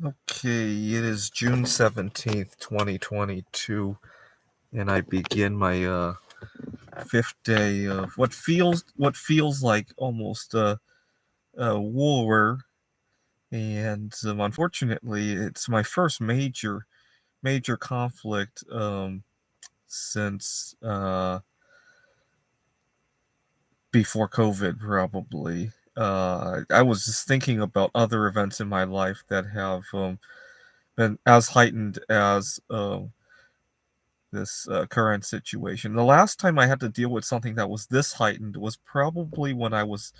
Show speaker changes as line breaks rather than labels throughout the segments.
Okay, it is June 17th, 2022, and I begin my fifth day of what feels like almost a war. And unfortunately, it's my first major conflict since before COVID, probably. I was just thinking about other events in my life that have been as heightened as this current situation. The last time I had to deal with something that was this heightened was probably when I was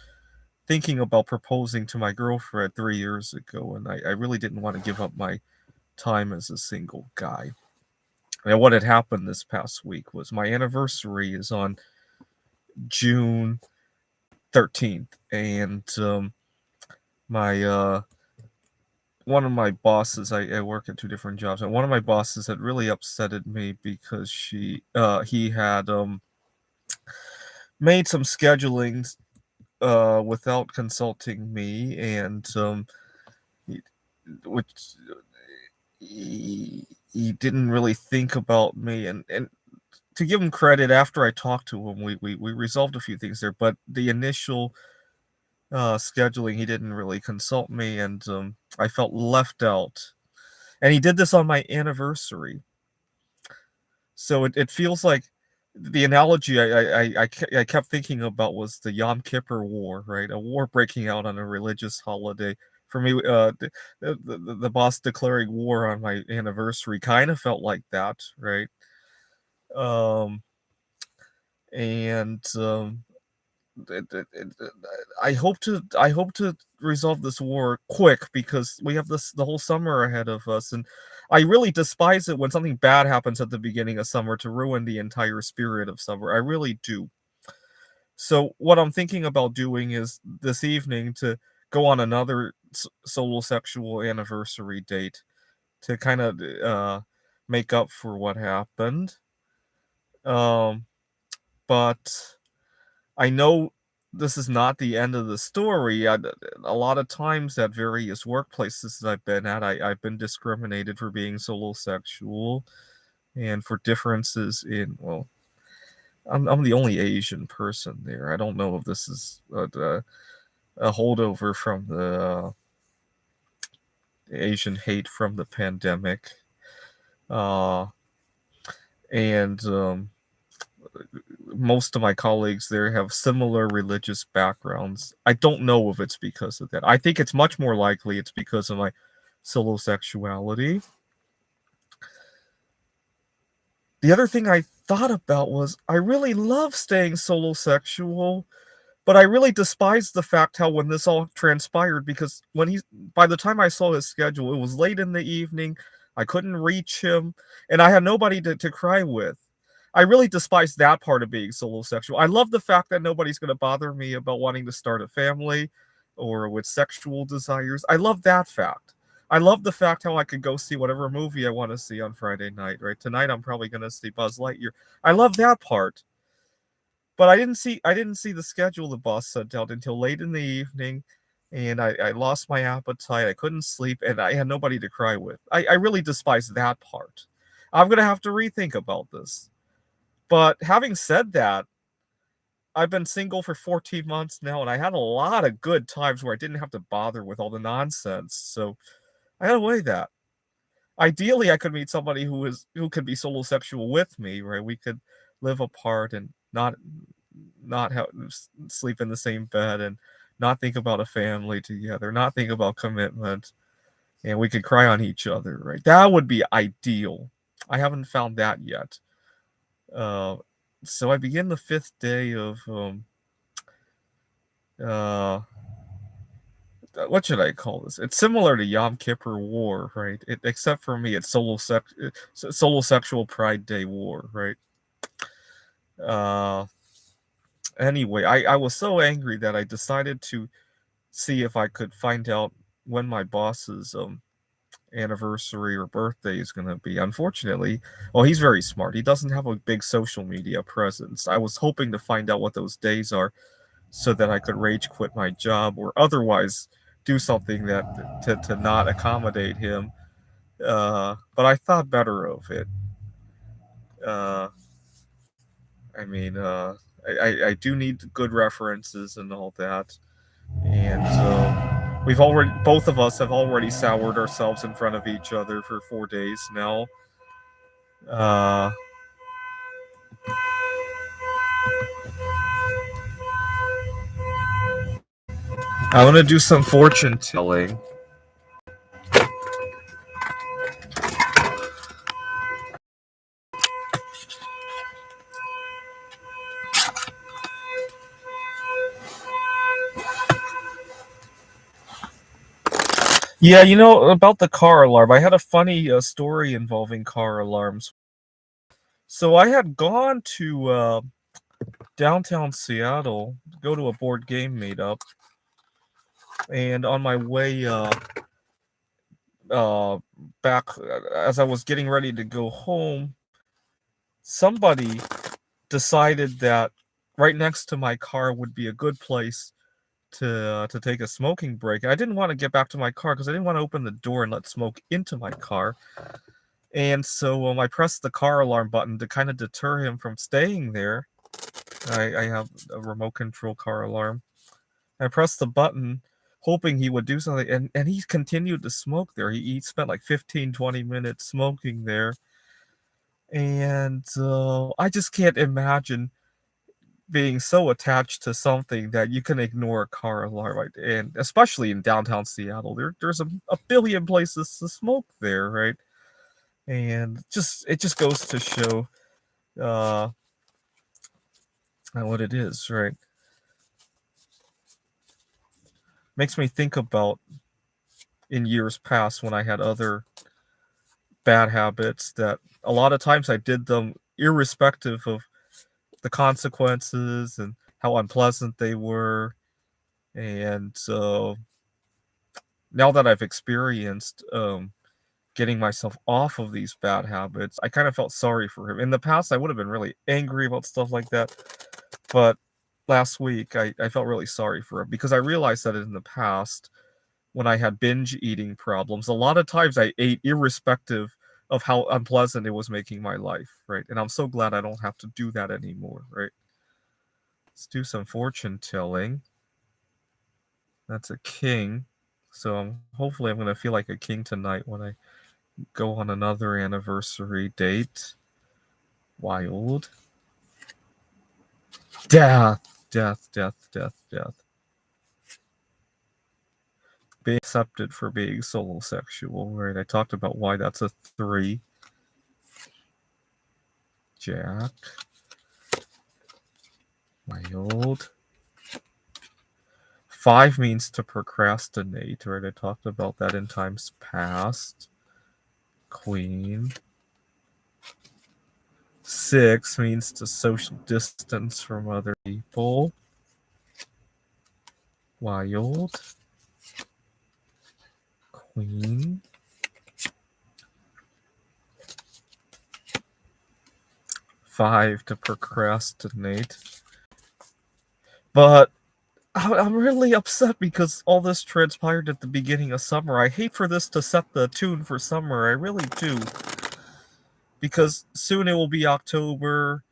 thinking about proposing to my girlfriend 3 years ago, and I really didn't want to give up my time as a single guy. And what had happened this past week was my anniversary is on June 13th, and my one of my bosses, I work at two different jobs, and one of my bosses had really upsetted me because he had made some schedulings without consulting me, and he, which he didn't really think about me. And to give him credit, after I talked to him, we resolved a few things there. But the initial scheduling, he didn't really consult me, and I felt left out. And he did this on my anniversary, so it feels like the analogy I kept thinking about was the Yom Kippur War, right? A war breaking out on a religious holiday. For me, the boss declaring war on my anniversary kind of felt like that, right? Um, and I hope to resolve this war quick because we have the whole summer ahead of us, and I really despise it when something bad happens at the beginning of summer to ruin the entire spirit of summer. I really do. So what I'm thinking about doing is this evening to go on another solo sexual anniversary date to kind of make up for what happened. Um, but I know this is not the end of the story. A lot of times at various workplaces that I've been at, I've been discriminated for being solo sexual and for differences in, well, I'm the only Asian person there. I don't know if this is a holdover from the Asian hate from the pandemic. Uh, and most of my colleagues there have similar religious backgrounds. I don't know if it's because of that. I think it's much more likely it's because of my solo sexuality. The other thing I thought about was I really love staying solo sexual, but I really despise the fact how when this all transpired, because by the time I saw his schedule, it was late in the evening. I couldn't reach him, and I had nobody to cry with. I really despise that part of being solo sexual. I love the fact that nobody's going to bother me about wanting to start a family or with sexual desires. I love that fact. I love the fact how I could go see whatever movie I want to see on Friday night, right? Tonight I'm probably going to see Buzz Lightyear. I love that part. But I didn't see the schedule the boss sent out until late in the evening, and I lost my appetite. I couldn't sleep, and I had nobody to cry with. I really despise that part. I'm gonna have to rethink about this. But having said that, I've been single for 14 months now, and I had a lot of good times where I didn't have to bother with all the nonsense. So I gotta weigh that. Ideally, I could meet somebody who could be solo sexual with me, right? We could live apart and not have sleep in the same bed and not think about a family together, not think about commitment, and we could cry on each other, right? That would be ideal. I haven't found that yet. Uh, so I begin the fifth day of uh, what should I call this? It's similar to Yom Kippur War, right? Except for me, it's solo sexual Pride Day War, right? Uh, anyway, I was so angry that I decided to see if I could find out when my boss's anniversary or birthday is going to be. Unfortunately, well, he's very smart. He doesn't have a big social media presence. I was hoping to find out what those days are so that I could rage quit my job or otherwise do something that to not accommodate him. But I thought better of it. Uh, I mean, I do need good references and all that, and we've already both of us have already soured ourselves in front of each other for 4 days now. Uh, I want to do some fortune telling. Yeah, about the car alarm. I had a funny story involving car alarms. So I had gone to downtown Seattle to go to a board game meetup, and on my way uh, back, as I was getting ready to go home, somebody decided that right next to my car would be a good place to take a smoking break. I didn't want to get back to my car because I didn't want to open the door and let smoke into my car. And so I pressed the car alarm button to kind of deter him from staying there. I have a remote control car alarm. I pressed the button hoping he would do something, and he continued to smoke there. He spent like 15, 20 minutes smoking there. And I just can't imagine being so attached to something that you can ignore a car alarm, right? And especially in downtown Seattle, there's a billion places to smoke there, right? And it just goes to show uh what it is, right? Makes me think about in years past when I had other bad habits that a lot of times I did them irrespective of the consequences and how unpleasant they were. And so now that I've experienced getting myself off of these bad habits, I kind of felt sorry for him. In the past, I would have been really angry about stuff like that. But last week, I felt really sorry for him because I realized that in the past, when I had binge eating problems, a lot of times I ate irrespective of how unpleasant it was making my life, right? And I'm so glad I don't have to do that anymore, right? Let's do some fortune telling. That's a king. So hopefully I'm going to feel like a king tonight when I go on another anniversary date. Wild. Death, death, death, death, death. Being accepted for being solo sexual, right? I talked about why that's a 3. Jack. Wild. 5 means to procrastinate, right? I talked about that in times past. Queen. 6 means to social distance from other people. Wild. Queen. 5 to procrastinate. But I'm really upset because all this transpired at the beginning of summer. I hate for this to set the tune for summer. I really do. Because soon it will be October,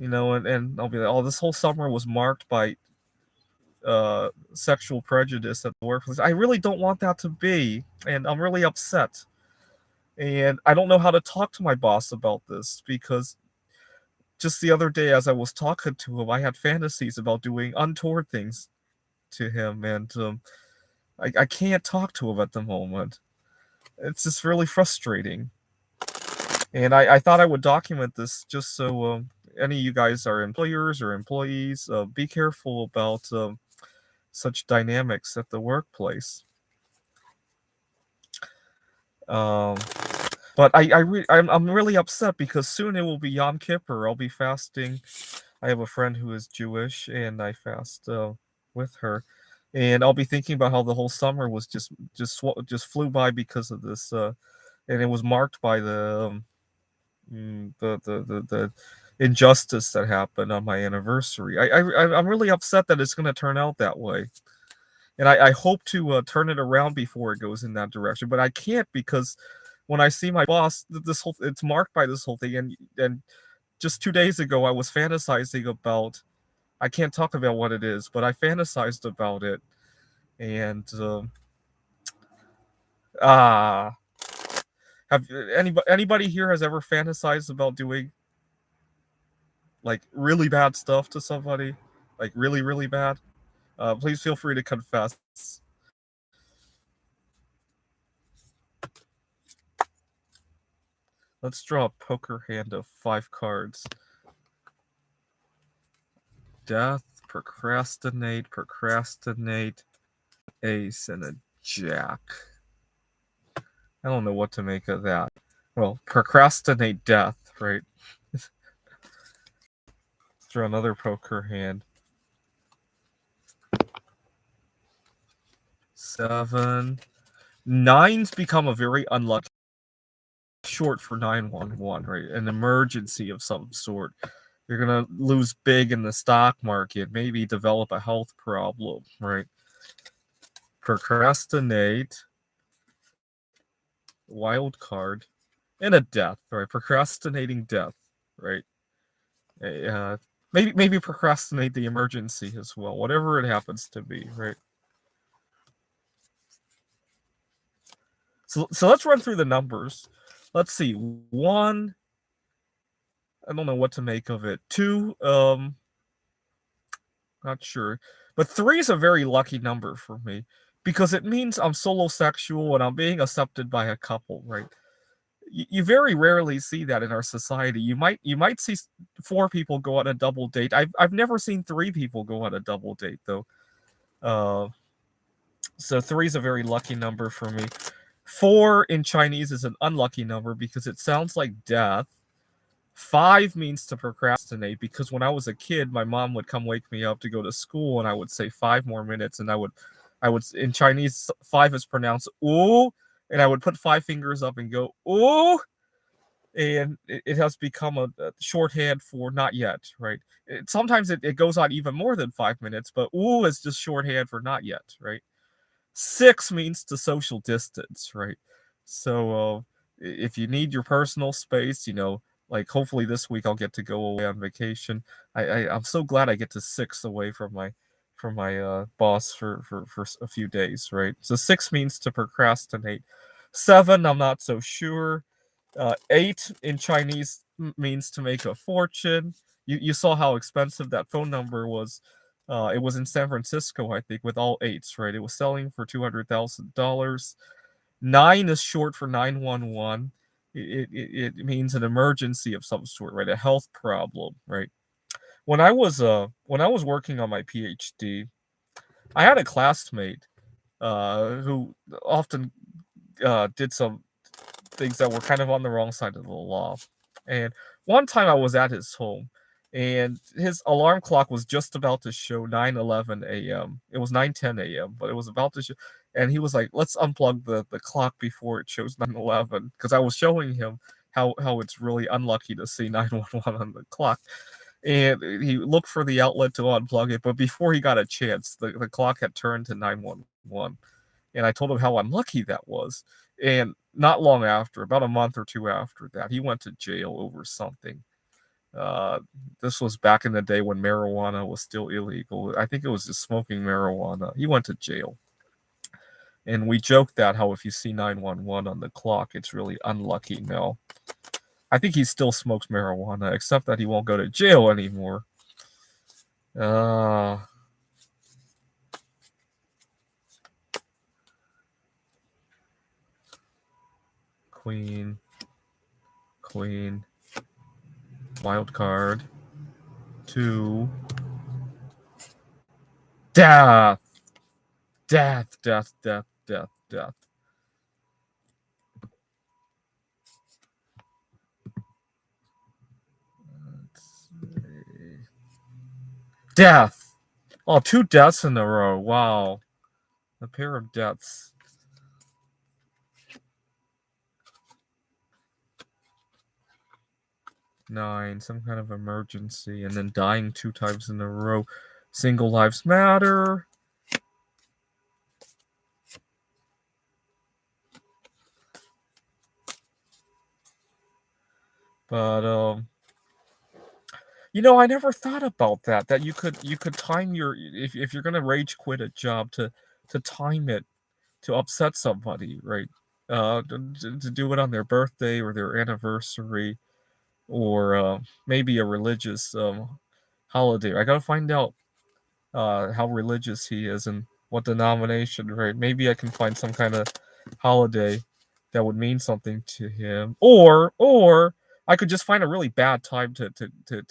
and I'll be like, oh, this whole summer was marked by sexual prejudice at the workplace. I really don't want that to be, and I'm really upset. And I don't know how to talk to my boss about this because just the other day, as I was talking to him, I had fantasies about doing untoward things to him, and I can't talk to him at the moment. It's just really frustrating. And I thought I would document this just so any of you guys are employers or employees, be careful about such dynamics at the workplace. Um, but I'm really upset because soon it will be Yom Kippur. I'll be fasting. I have a friend who is Jewish, and I fast with her. And I'll be thinking about how the whole summer was just flew by because of this, and it was marked by the injustice that happened on my anniversary. I'm really upset that it's going to turn out that way. and I hope to turn it around before it goes in that direction, but I can't because when I see my boss, this whole it's marked by this whole thing, and just 2 days ago I was fantasizing about. I can't talk about what it is, but I fantasized about it, and ah, have anybody here has ever fantasized about doing like really bad stuff to somebody, like really really bad? Please feel free to confess. Let's draw a poker hand of 5 cards. Death, procrastinate, ace, and a jack. I don't know what to make of that. Well, procrastinate death, right? Let's draw another poker hand. 7. 9's become a very unlucky short for 911, right? An emergency of some sort. You're gonna lose big in the stock market, maybe develop a health problem, right? Procrastinate, wild card, and a death, right? Procrastinating death, right? Maybe procrastinate the emergency as well, whatever it happens to be, right? So let's run through the numbers. Let's see. 1, I don't know what to make of it. 2, not sure. But 3 is a very lucky number for me because it means I'm solosexual and I'm being accepted by a couple, right? You very rarely see that in our society. You might see 4 people go on a double date. I've never seen 3 people go on a double date though. So 3 is a very lucky number for me. 4 in Chinese is an unlucky number because it sounds like death. 5 means to procrastinate because when I was a kid, my mom would come wake me up to go to school, and I would say 5 more minutes, and I would in Chinese 5 is pronounced "ooh," and I would put 5 fingers up and go "ooh," and it has become a shorthand for not yet, right? Sometimes it goes on even more than 5 minutes, but "ooh" is just shorthand for not yet, right? 6 means to social distance, right? So if you need your personal space, like hopefully this week I'll get to go away on vacation. I'm so glad I get to 6 away from my boss for a few days, right? So 6 means to procrastinate. 7, I'm not so sure. 8 in Chinese means to make a fortune. You saw how expensive that phone number was. It was in San Francisco, I think, with all 8s, right? It was selling for $200,000. 9 is short for 911. It means an emergency of some sort, right? A health problem, right? When I was working on my PhD, I had a classmate who often did some things that were kind of on the wrong side of the law. And one time I was at his home and his alarm clock was just about to show 9:11 a.m. It was 9:10 a.m., but it was about to show, and he was like, "Let's unplug the clock before it shows 9:11," because I was showing him how it's really unlucky to see 911 on the clock. And he looked for the outlet to unplug it, but before he got a chance, the clock had turned to 911. And I told him how unlucky that was. And not long after, about a month or 2 after that, he went to jail over something. Uh, this was back in the day when marijuana was still illegal. I think it was just smoking marijuana. He went to jail. And we joked that how if you see 911 on the clock, it's really unlucky. No, I think he still smokes marijuana, except that he won't go to jail anymore. Uh, Queen, Queen, wild card, 2, death, death. Let's see. Death. Oh, 2 deaths in a row. Wow. A pair of deaths. 9, some kind of emergency, and then dying 2 times in a row. Single lives matter. But, I never thought about that you could time your if you're gonna rage quit a job to time it to upset somebody, right? To do it on their birthday or their anniversary or, maybe a religious, holiday. I gotta find out, how religious he is and what denomination, right? Maybe I can find some kinda holiday that would mean something to him, or I could just find a really bad time to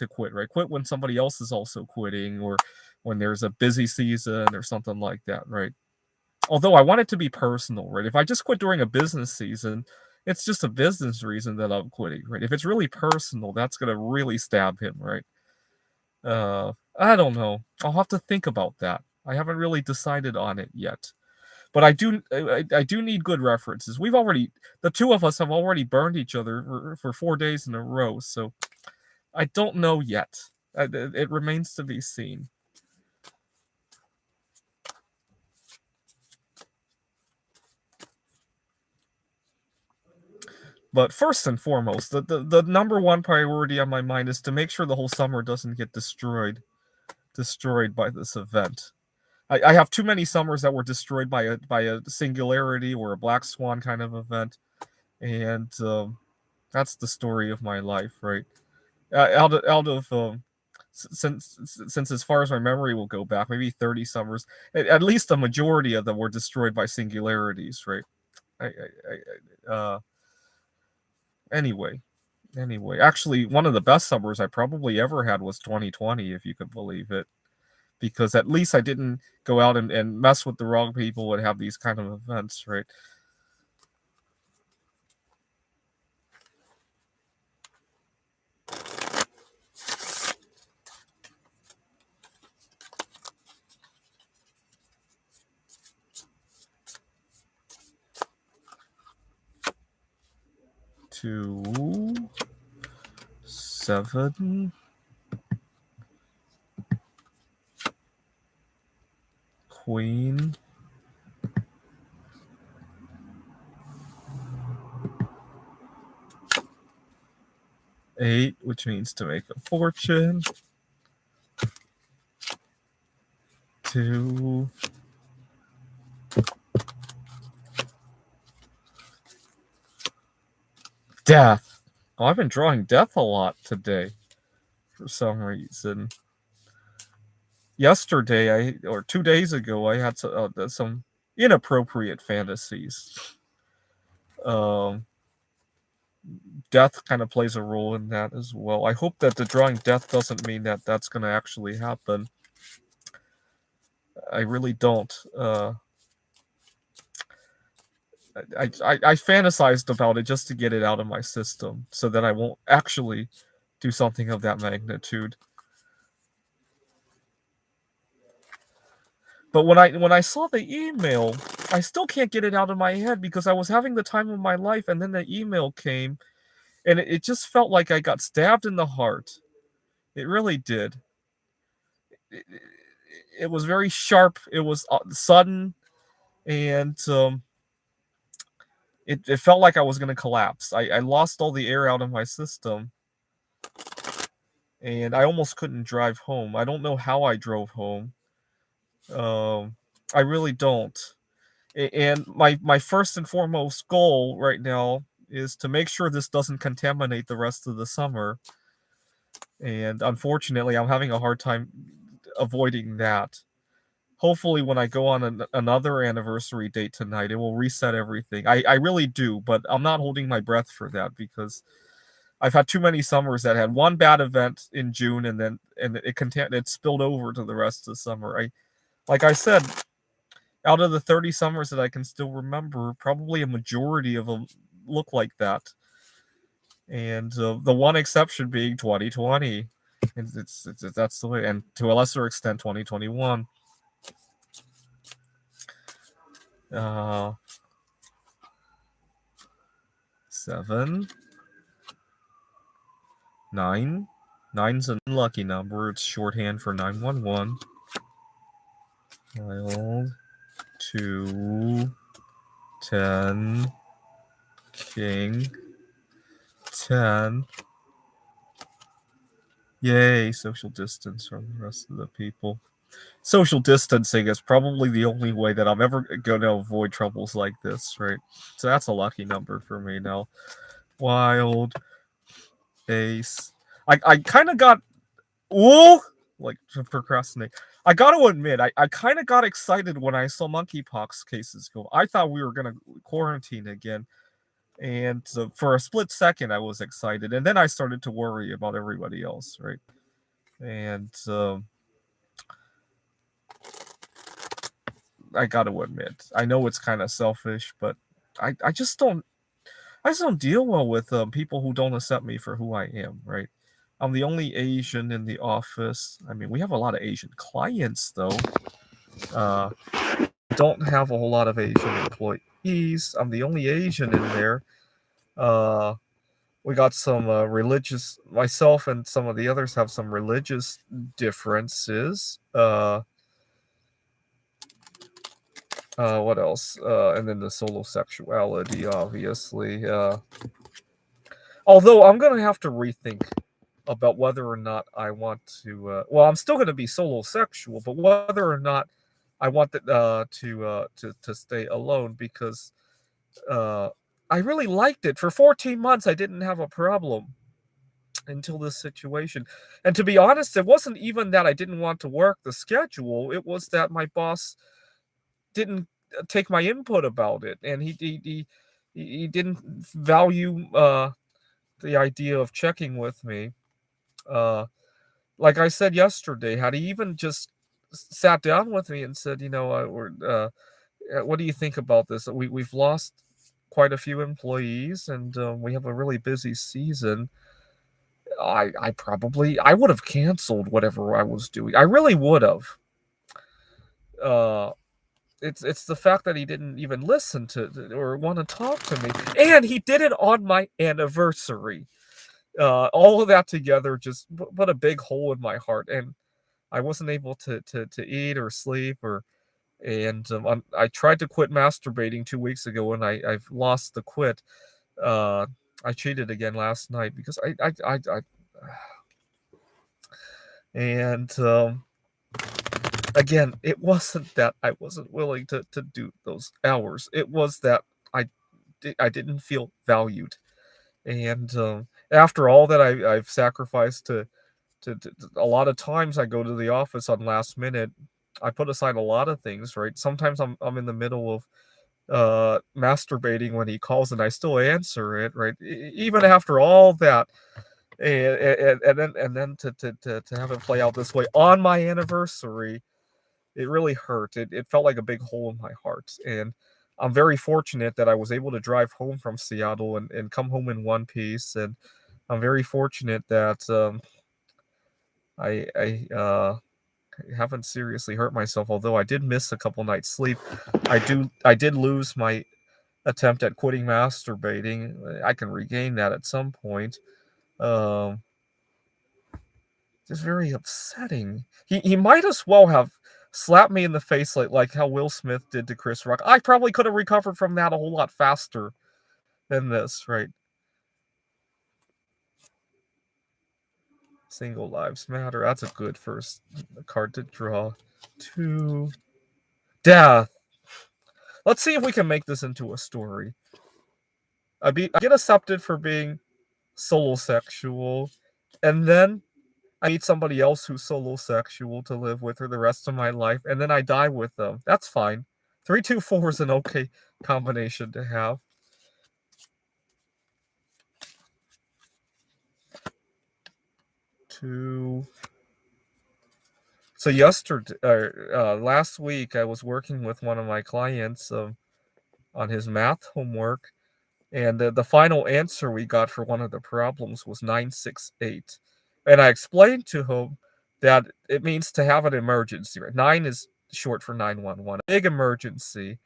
quit, right? Quit when somebody else is also quitting or when there's a busy season or something like that, right? Although I want it to be personal, right? If I just quit during a business season, it's just a business reason that I'm quitting, right? If it's really personal, that's gonna really stab him, right? I don't know. I'll have to think about that. I haven't really decided on it yet. But I do need good references. The two of us have already burned each other for 4 days in a row, so I don't know yet. It remains to be seen. But first and foremost, the number one priority on my mind is to make sure the whole summer doesn't get destroyed by this event. I have too many summers that were destroyed by a singularity or a black swan kind of event, and that's the story of my life, right? Out of since as far as my memory will go back, maybe 30 summers, at least a majority of them were destroyed by singularities, right? Anyway, actually, one of the best summers I probably ever had was 2020, if you could believe it, because at least I didn't go out and mess with the wrong people and have these kind of events, right? Two, seven, queen, eight, which means to make a fortune. Two, death. Oh, I've been drawing death a lot today for some reason. Yesterday, or 2 days ago, I had some inappropriate fantasies. Um, Death kind of plays a role in that as well. I hope that the drawing death doesn't mean that that's going to actually happen. I really don't. I fantasized about it just to get it out of my system so that I won't actually do something of that magnitude. But when I saw the email, I still can't get it out of my head because I was having the time of my life, and then the email came, and it just felt like I got stabbed in the heart. It really did. It, it was very sharp. It was sudden, and it felt like I was going to collapse. I lost all the air out of my system, and I almost couldn't drive home. I don't know how I drove home. Um, I really don't. And my first and foremost goal right now is to make sure this doesn't contaminate the rest of the summer. And unfortunately, I'm having a hard time avoiding that. Hopefully, when I go on another anniversary date tonight, it will reset everything. I really do, but I'm not holding my breath for that because I've had too many summers that had one bad event in June and it spilled over to the rest of the summer. Like I said, out of the 30 summers that I can still remember, probably a majority of them look like that. And the one exception being 2020. That's the way, and to a lesser extent, 2021. Uh, seven, nine. Nine's an unlucky number. It's shorthand for 911. Wild. 2, 10, king, 10. Yay, social distance from the rest of the people. Social distancing is probably the only way that I'm ever gonna avoid troubles like this, right? So that's a lucky number for me now. Wild ace. I kind of got ooh like to procrastinate. I got to admit, I kind of got excited when I saw monkeypox cases go. I thought we were gonna quarantine again, and for a split second, I was excited, and then I started to worry about everybody else, right? And I got to admit, I know it's kind of selfish, but I just don't I just don't deal well with people who don't accept me for who I am, right? I'm the only Asian in the office. I mean, we have a lot of Asian clients, though. Uh, don't have a whole lot of Asian employees. I'm the only Asian in there. Uh, we got some religious. Myself and some of the others have some religious differences. What else? And then the solo sexuality, obviously. Although I'm gonna have to rethink about whether or not I want to. Well, I'm still gonna be solo sexual, but whether or not I want to stay alone because uh, I really liked it for 14 months. I didn't have a problem until this situation, and to be honest, it wasn't even that I didn't want to work the schedule. It was that my boss didn't take my input about it, and he didn't value the idea of checking with me. Uh, like I said yesterday, had he even just sat down with me and said, what do you think about this? We've lost quite a few employees, and we have a really busy season. I would have canceled whatever I was doing. I really would have. Uh, it's the fact that he didn't even listen or want to talk to me, and he did it on my anniversary. All of that together just put a big hole in my heart, and I wasn't able to eat or sleep and I tried to quit masturbating 2 weeks ago, and I've lost the quit. Uh, I cheated again last night because I and again, it wasn't that I wasn't willing to do those hours. It was that I didn't feel valued, and after all that I've sacrificed to a lot of times I go to the office on last minute. I put aside a lot of things, right? Sometimes I'm in the middle of masturbating when he calls and I still answer it, right? Even after all that, and then to have it play out this way on my anniversary, it really hurt. It felt like a big hole in my heart, and I'm very fortunate that I was able to drive home from Seattle and come home in one piece, and I'm very fortunate that I haven't seriously hurt myself, although I did miss a couple nights sleep. I did lose my attempt at quitting masturbating. I can regain that at some point. Um, just very upsetting. He might as well have slapped me in the face like how Will Smith did to Chris Rock. I probably could have recovered from that a whole lot faster than this, right? Single lives matter. That's a good first card to draw. Two death. Let's see if we can make this into a story. I get accepted for being solo sexual, and then I meet somebody else who's solo sexual to live with for the rest of my life, and then I die with them. That's fine. 3, 2, 4 is an okay combination to have. Two. So last week, I was working with one of my clients on his math homework, and the final answer we got for one of the problems was 968. And I explained to him that it means to have an emergency. Right? 9 is short for 911, a big emergency.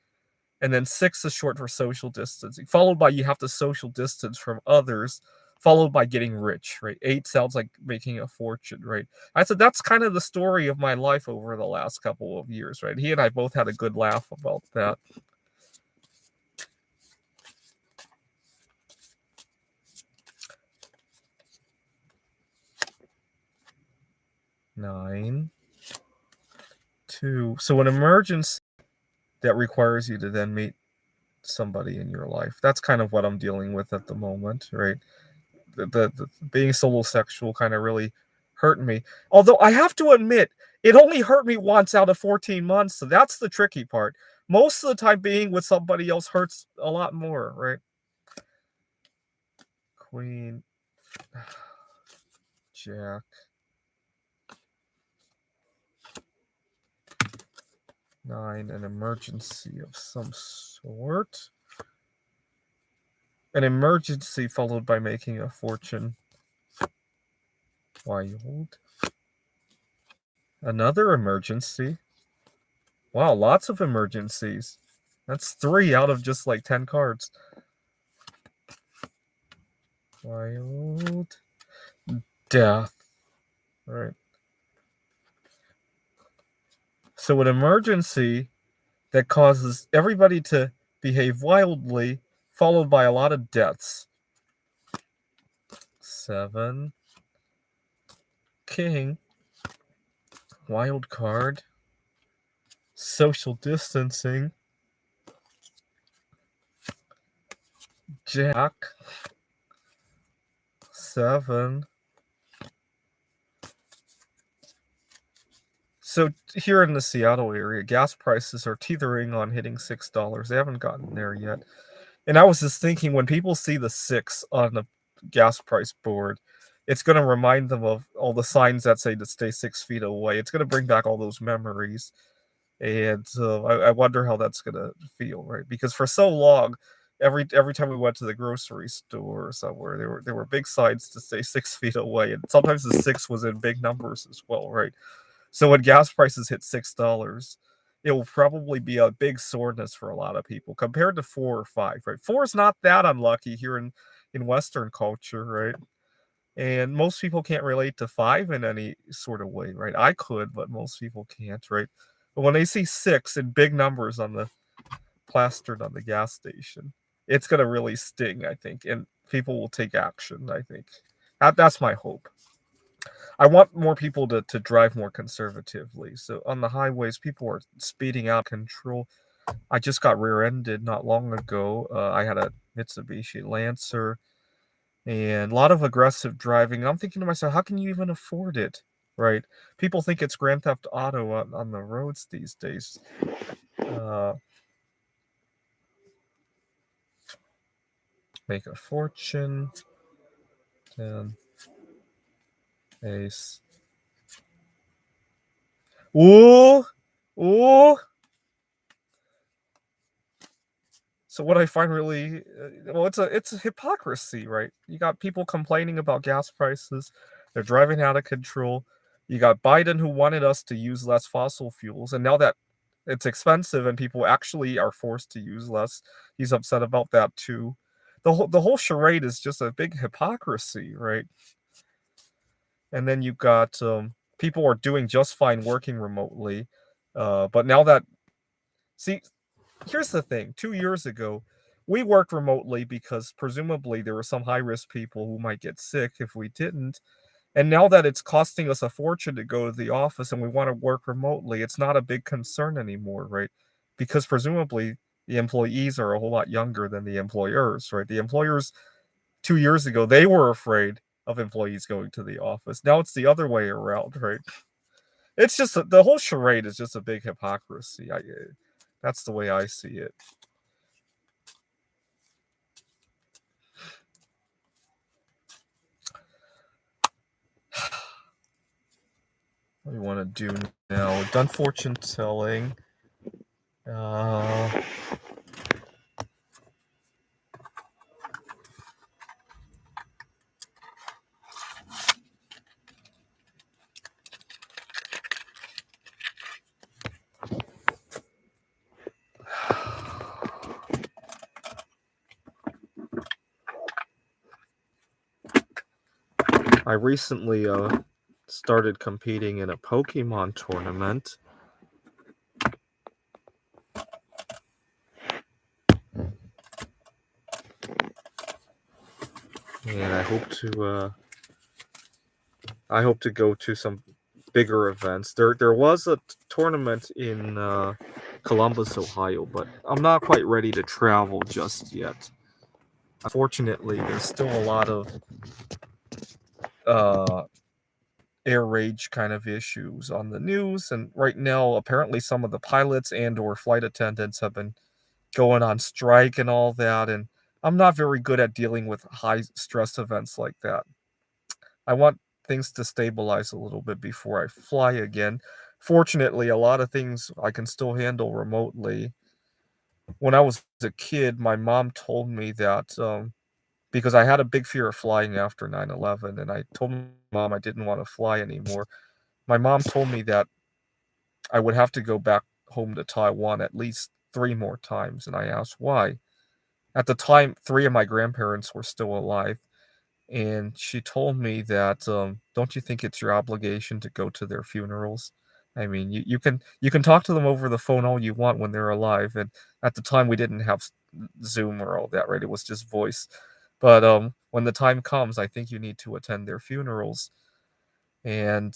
And then 6 is short for social distancing, followed by you have to social distance from others, followed by getting rich, right? 8 sounds like making a fortune, right? I said that's kind of the story of my life over the last couple of years, right? He and I both had a good laugh about that. 9, 2. So an emergency that requires you to then meet somebody in your life. That's kind of what I'm dealing with at the moment, right? The being solo sexual kind of really hurt me. Although I have to admit, it only hurt me once out of 14 months. So that's the tricky part. Most of the time, being with somebody else hurts a lot more, right? Queen, Jack, 9, an emergency of some sort. An emergency followed by making a fortune. Wild. Another emergency. Wow, lots of emergencies. That's 3 out of just like 10 cards. Wild. Death. All right. So an emergency that causes everybody to behave wildly, followed by a lot of deaths. 7. King. Wild card. Social distancing. Jack. 7. So here in the Seattle area, gas prices are teetering on hitting $6. They haven't gotten there yet. And I was just thinking, when people see the 6 on the gas price board, it's going to remind them of all the signs that say to stay 6 feet away. It's going to bring back all those memories. And I wonder how that's going to feel, right? Because for so long, every time we went to the grocery store or somewhere, there were big signs to stay 6 feet away. And sometimes the 6 was in big numbers as well, right? So when gas prices hit $6, it will probably be a big soreness for a lot of people compared to 4 or 5, right? 4 is not that unlucky here in Western culture, right? And most people can't relate to 5 in any sort of way, right? I could, but most people can't, right? But when they see 6 in big numbers on the plastered on the gas station, it's gonna really sting, I think, and people will take action, I think. That's my hope. I want more people to drive more conservatively. So on the highways, people are speeding out of control. I just got rear-ended not long ago. I had a Mitsubishi Lancer and a lot of aggressive driving. And I'm thinking to myself, how can you even afford it? Right? People think it's Grand Theft Auto on the roads these days. Make a fortune. 10. Ace. Ooh! Ooh! So what I find really, well, it's a hypocrisy, right? You got people complaining about gas prices. They're driving out of control. You got Biden, who wanted us to use less fossil fuels, and now that it's expensive and people actually are forced to use less, he's upset about that too. The whole charade is just a big hypocrisy, right? And then you've got people are doing just fine working remotely, but now that, see, here's the thing. 2 years ago, we worked remotely because presumably there were some high-risk people who might get sick if we didn't. And now that it's costing us a fortune to go to the office and we want to work remotely, it's not a big concern anymore, right? Because presumably the employees are a whole lot younger than the employers, right? The employers 2 years ago, they were afraid of employees going to the office. Now it's the other way around, right? It's just the whole charade is just a big hypocrisy. That's the way I see it. What do we want to do now? We've done fortune telling. I recently started competing in a Pokemon tournament. And I hope to go to some bigger events. There was a tournament in Columbus, Ohio, but I'm not quite ready to travel just yet. Unfortunately, there's still a lot of uh, air rage kind of issues on the news, and right now, apparently, some of the pilots and/or flight attendants have been going on strike and all that, and I'm not very good at dealing with high stress events like that. I want things to stabilize a little bit before I fly again. Fortunately, a lot of things I can still handle remotely. When I was a kid, my mom told me that because I had a big fear of flying after 9/11, and I told my mom I didn't want to fly anymore. My mom told me that I would have to go back home to Taiwan at least 3 more times, and I asked why. At the time, 3 of my grandparents were still alive, and she told me that, "Don't you think it's your obligation to go to their funerals? I mean, you can talk to them over the phone all you want when they're alive," and at the time, we didn't have Zoom or all that, right? It was just voice. But, when the time comes, I think you need to attend their funerals, and,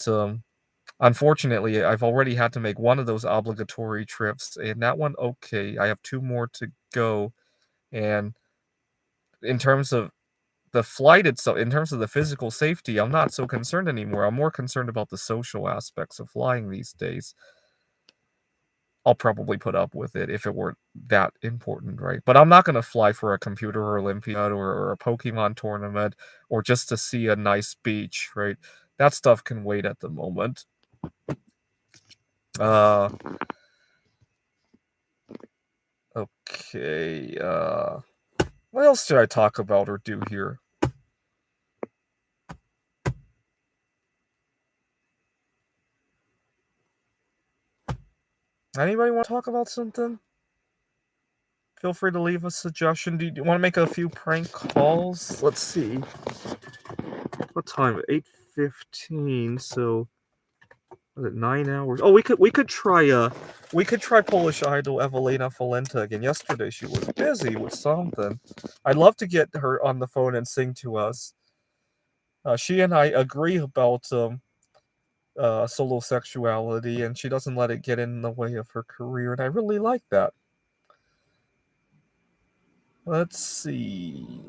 unfortunately, I've already had to make one of those obligatory trips, and that one, okay, I have 2 more to go, and in terms of the flight itself, in terms of the physical safety, I'm not so concerned anymore. I'm more concerned about the social aspects of flying these days. I'll probably put up with it if it weren't that important, right? But I'm not gonna fly for a computer Olympiad or a Pokemon tournament or just to see a nice beach, right? That stuff can wait at the moment. Uh, okay, what else should I talk about or do here? Anybody wanna talk about something? Feel free to leave a suggestion. Do you wanna make a few prank calls? Let's see. What time? 8:15, so was it 9 hours? Oh, we could try Polish Idol Evelina Falenta again. Yesterday she was busy with something. I'd love to get her on the phone and sing to us. She and I agree about solo sexuality, and she doesn't let it get in the way of her career, and I really like that. Let's see.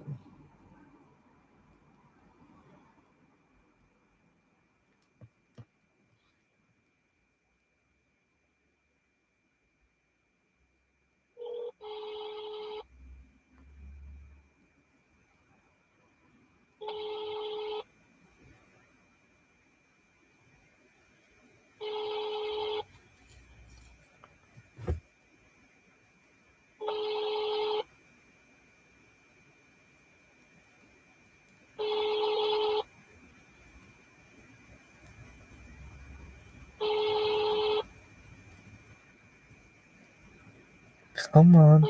Come on.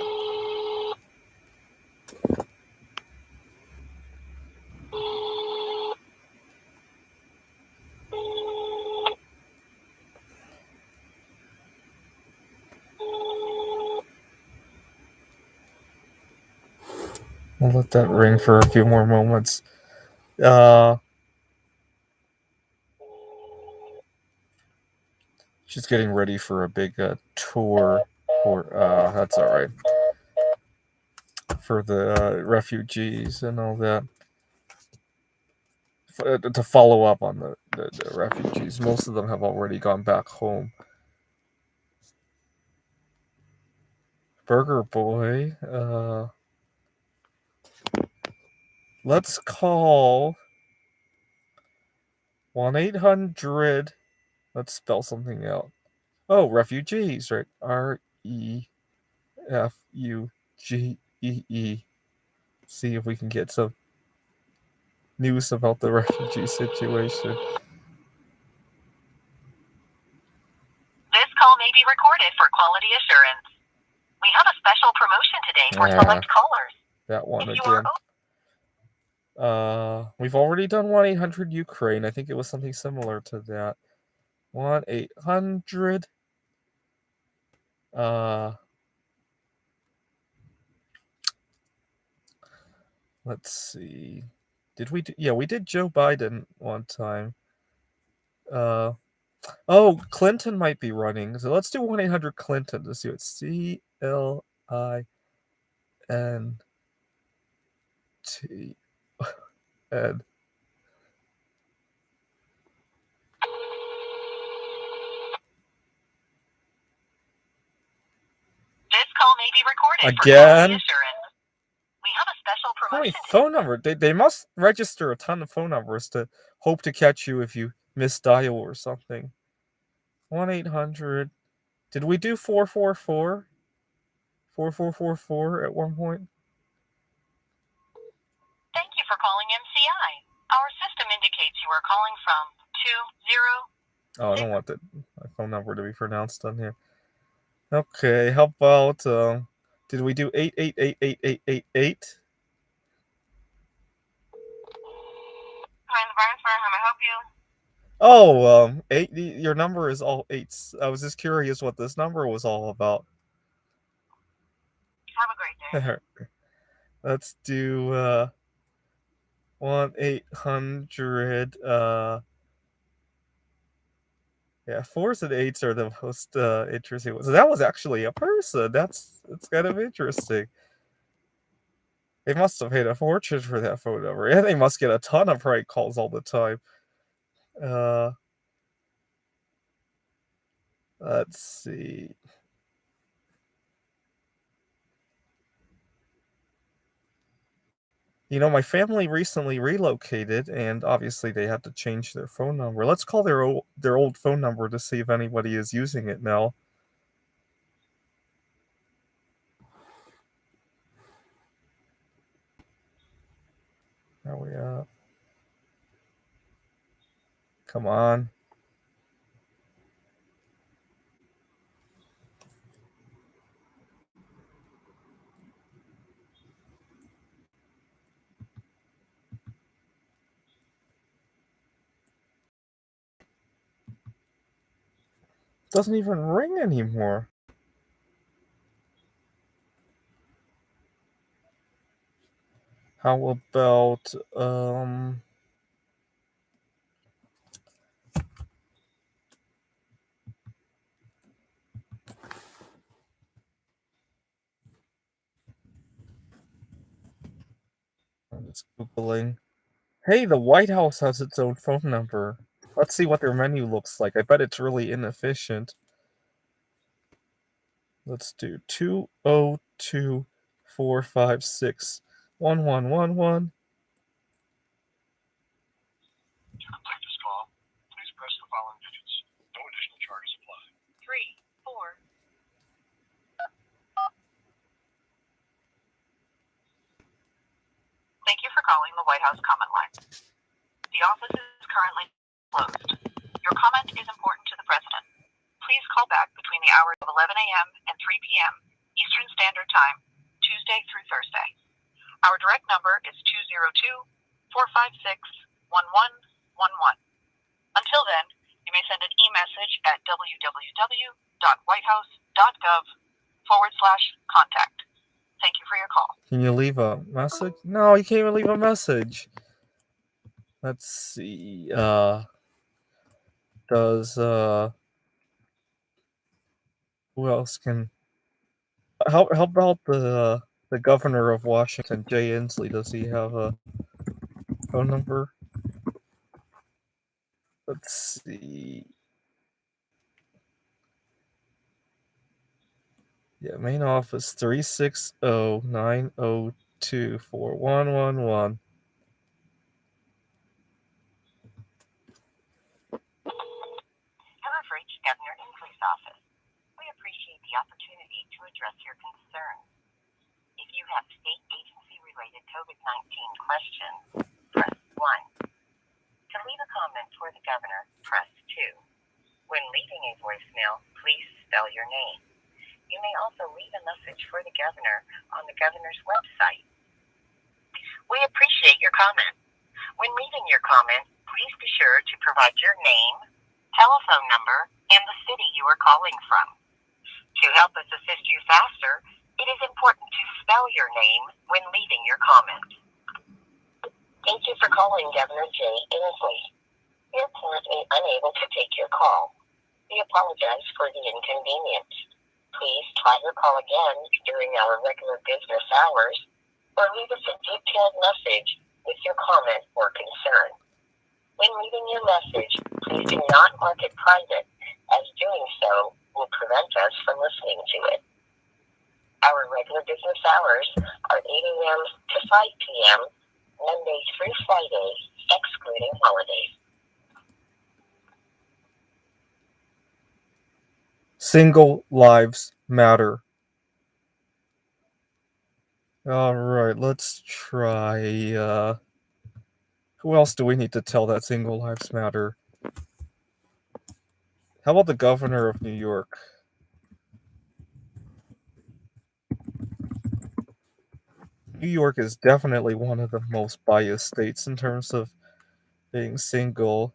I'll let that ring for a few more moments. Uh, she's getting ready for a big tour for that's all right, for the refugees and all that. To follow up on the refugees, most of them have already gone back home. Burger Boy, let's call 1-800. Let's spell something out. Oh, refugees, right? REFUGEE. See if we can get some news about the refugee situation.
This call may be recorded for quality assurance. We have a special promotion today for select callers.
That one again. We've already done 1-800 Ukraine. I think it was something similar to that. 1-800. Let's see. Did we? Yeah, we did Joe Biden one time. Oh, Clinton might be running. So let's do 1-800-CLINTON to see what CLINTN.
This call may be recorded for
Again?
quality assurance. We have a special
How many
promotion.
phone numbers? They must register a ton of phone numbers to hope to catch you if you misdial or something. 1-800. Did we do 444? 4444 at one point?
Thank you for calling MCI. Our system indicates you are calling from 20.
Oh, I don't want my phone number to be pronounced on here. Okay, how about did we do 8888888?
Hi, the Barnes Firm. How may I help you?
Oh, your number is all eights. I was just curious what this number was all about.
Have a great day.
Let's do 1-800 yeah, 4s and 8s are the most interesting ones. So that was actually a person. That's kind of interesting. They must have paid a fortune for that phone number. And they must get a ton of prank calls all the time. Let's see. You know, my family recently relocated, and obviously they had to change their phone number. Let's call their old phone number to see if anybody is using it now. There we are. Come on. Doesn't even ring anymore. How about I'm just Googling. Hey, the White House has its own phone number. Let's see what their menu looks like. I bet it's really inefficient. Let's do 202-456-1111.
To complete this call, please press the following digits. No additional charges apply. 3, 4. Thank you for calling the White House Comment Line. The office is currently closed. Your comment is important to the President. Please call back between the hours of 11 a.m. and 3 p.m. Eastern Standard Time, Tuesday through Thursday. Our direct number is 202-456-1111. Until then, you may send an e-message at www.whitehouse.gov/contact. Thank you for your call.
Can you leave a message? No, you can't even leave a message. Let's see. Does who else can? How about the governor of Washington, Jay Inslee? Does he have a phone number? Let's see. Yeah, main office 360-902-4111.
You have reached Governor Inslee's office. We appreciate the opportunity to address your concerns. If you have state agency-related COVID-19 questions, press 1. To leave a comment for the governor, press 2. When leaving a voicemail, please spell your name. You may also leave a message for the governor on the governor's website. We appreciate your comment. When leaving your comment, please be sure to provide your name, telephone number, and the city you are calling from. To help us assist you faster, it is important to spell your name when leaving your comment. Thank you for calling Governor Jay Inslee. We are currently unable to take your call. We apologize for the inconvenience. Please try your call again during our regular business hours or leave us a detailed message with your comment or concern. When leaving your message, please do not mark it private, as doing so will prevent us from listening to it. Our regular business hours are 8 a.m. to 5 p.m., Monday through Friday, excluding holidays.
Single lives matter. Alright, let's try, who else do we need to tell that single lives matter? How about the governor of New York? New York is definitely one of the most biased states in terms of being single.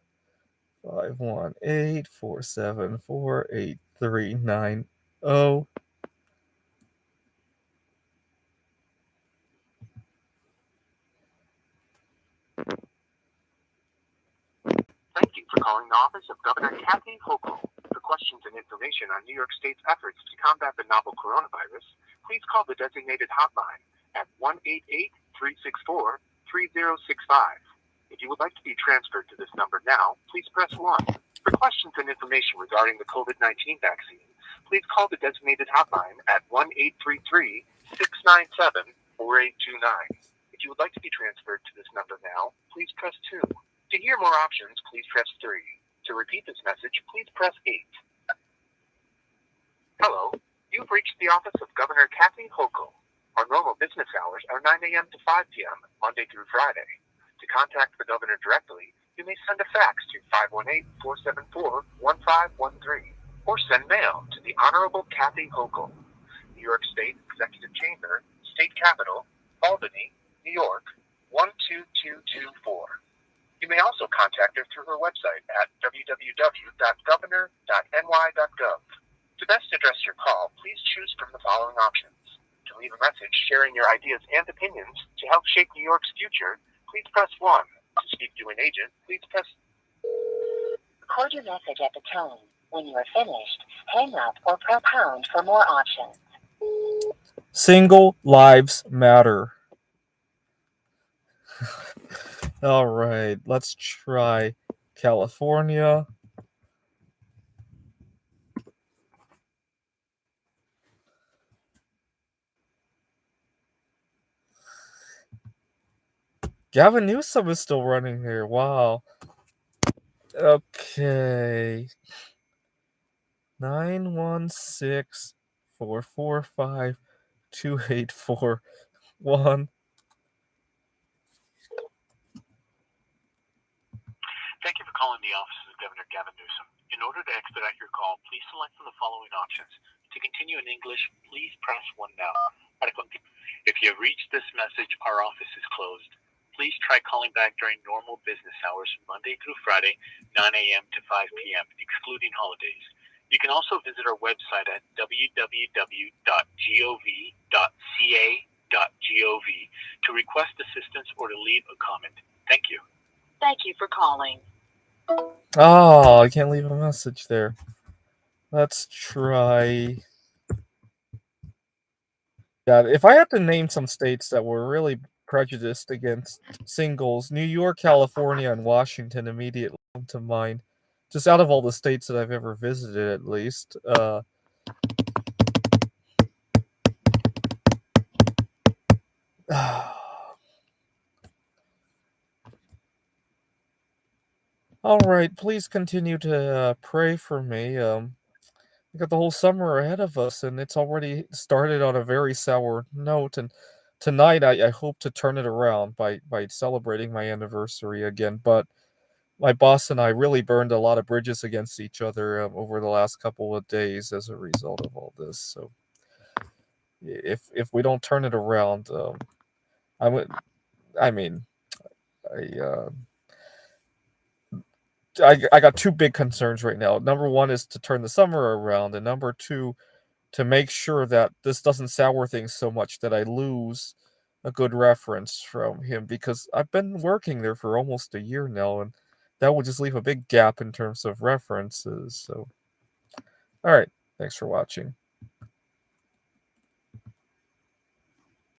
518-474-8390.
Thank you for calling the office of Governor Kathy Hochul. For questions and information on New York State's efforts to combat the novel coronavirus, please call the designated hotline at 1-888-364-3065. If you would like to be transferred to this number now, please press 1. For questions and information regarding the COVID-19 vaccine, please call the designated hotline at 1-833-697-4829. If you would like to be transferred to this number now, please press 2. To hear more options, please press 3. To repeat this message, please press 8. Hello, you've reached the office of Governor Kathy Hochul. Our normal business hours are 9 a.m. to 5 p.m., Monday through Friday. To contact the governor directly, you may send a fax to 518-474-1513 or send mail to the Honorable Kathy Hochul, New York State Executive Chamber, State Capitol, Albany, New York, 12224. You may also contact her through her website at www.governor.ny.gov. To best address your call, please choose from the following options. To leave a message sharing your ideas and opinions to help shape New York's future, please press 1. To speak to an agent, please press...
Record your message at the tone. When you are finished, hang up or press pound for more options.
Single lives matter. Alright, let's try California. Gavin Newsom is still running here. Wow. Okay. 916-445-2841.
Thank you for calling the office of Governor Gavin Newsom. In order to expedite your call, please select from the following options. To continue in English, please press 1 now. If you have reached this message, our office is closed. Please try calling back during normal business hours, Monday through Friday, 9 a.m. to 5 p.m., excluding holidays. You can also visit our website at www.gov.ca.gov to request assistance or to leave a comment. Thank you.
Thank you for calling.
Oh, I can't leave a message there. Let's try... Yeah, if I had to name some states that were really prejudiced against singles, New York, California, and Washington immediately come to mind. Just out of all the states that I've ever visited, at least. Alright, please continue to pray for me. We got the whole summer ahead of us, and it's already started on a very sour note. And tonight, I hope to turn it around by celebrating my anniversary again. But my boss and I really burned a lot of bridges against each other over the last couple of days as a result of all this. So if we don't turn it around, I would. I mean, I. I got two big concerns right now. Number one is to turn the summer around, and number two, to make sure that this doesn't sour things so much that I lose a good reference from him, because I've been working there for almost a year now, and that would just leave a big gap in terms of references. So, all right, thanks for watching.